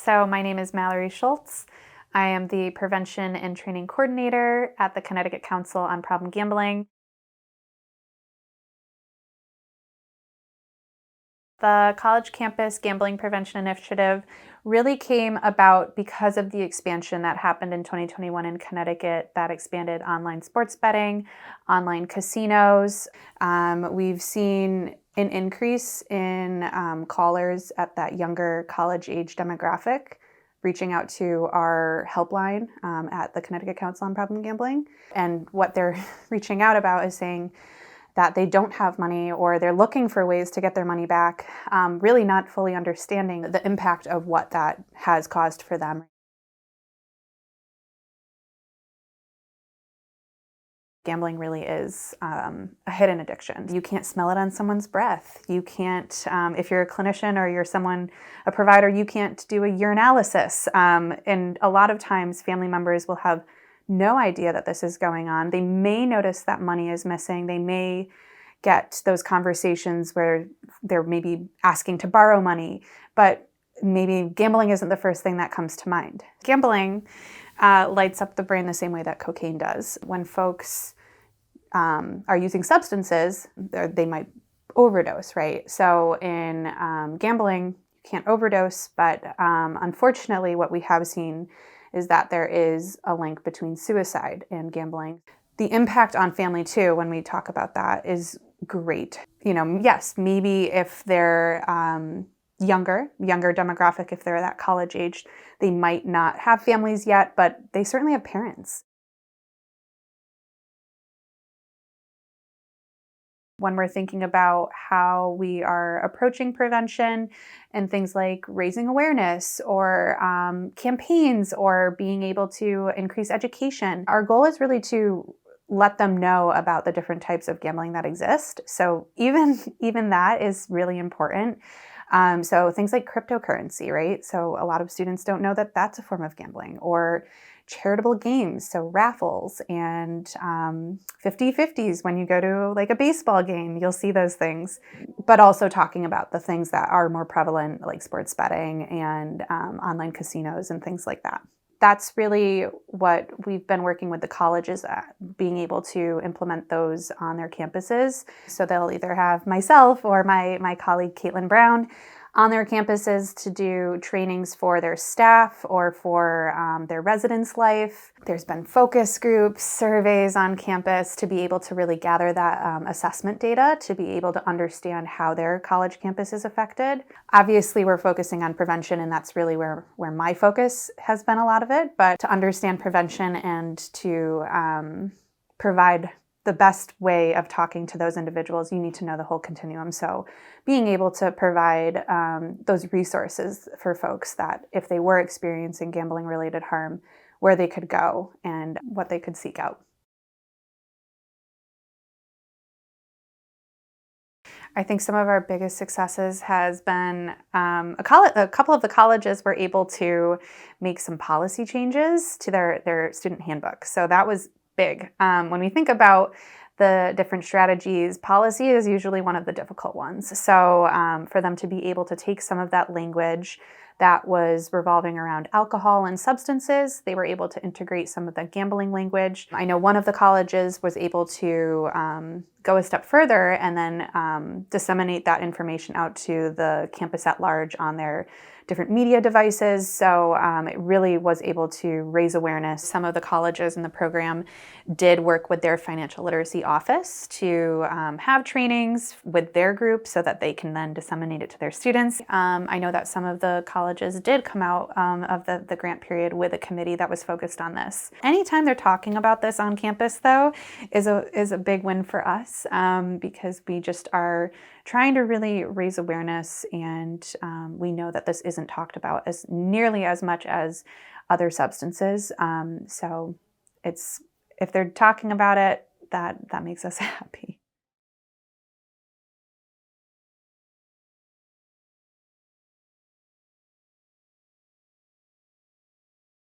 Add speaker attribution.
Speaker 1: So my name is Mallory Schultz. I am the Prevention and Training Coordinator at the Connecticut Council on Problem Gambling. The College Campus Gambling Prevention Initiative really came about because of the expansion that happened in 2021 in Connecticut that expanded online sports betting, online casinos. We've seen an increase in callers at that younger college age demographic reaching out to our helpline at the Connecticut Council on Problem Gambling. And what they're reaching out about is saying that they don't have money or they're looking for ways to get their money back, really not fully understanding the impact of what that has caused for them. Gambling really is a hidden addiction. You can't smell it on someone's breath. You can't, if you're a clinician or you're a provider, you can't do a urinalysis. And a lot of times family members will have no idea that this is going on. They may notice that money is missing. They may get those conversations where they're maybe asking to borrow money, but maybe gambling isn't the first thing that comes to mind. Gambling lights up the brain the same way that cocaine does. When folks are using substances, they might overdose, right? So in gambling, you can't overdose, but unfortunately what we have seen is that there is a link between suicide and gambling. The impact on family too, when we talk about that, is great. Yes, maybe if they're younger demographic, if they're that college age, they might not have families yet, but they certainly have parents. When we're thinking about how we are approaching prevention and things like raising awareness or campaigns or being able to increase education, our goal is really to let them know about the different types of gambling that exist. So even that is really important. So things like cryptocurrency, right? So a lot of students don't know that that's a form of gambling, or charitable games, so raffles and 50-50s. When you go to like a baseball game, you'll see those things. But also talking about the things that are more prevalent, like sports betting and online casinos and things like that. That's really what we've been working with the colleges at, being able to implement those on their campuses. So they'll either have myself or my colleague Caitlin Brown on their campuses to do trainings for their staff or for their residence life. There's been focus groups, surveys on campus to be able to really gather that assessment data to be able to understand how their college campus is affected. Obviously, we're focusing on prevention, and that's really where my focus has been a lot of it. But to understand prevention and to provide the best way of talking to those individuals, you need to know the whole continuum. So being able to provide those resources for folks that if they were experiencing gambling-related harm, where they could go and what they could seek out. I think some of our biggest successes has been a couple of the colleges were able to make some policy changes to their student handbook. So that was big. When we think about the different strategies, policy is usually one of the difficult ones. So for them to be able to take some of that language that was revolving around alcohol and substances, they were able to integrate some of the gambling language. I know one of the colleges was able to go a step further and then disseminate that information out to the campus at large on their different media devices. So it really was able to raise awareness. Some of the colleges in the program did work with their financial literacy office to have trainings with their group so that they can then disseminate it to their students. I know that some of the colleges did come out of the grant period with a committee that was focused on this. Anytime they're talking about this on campus, though, is a big win for us because we just are trying to really raise awareness, and we know that this isn't talked about as nearly as much as other substances. So if they're talking about it, that makes us happy.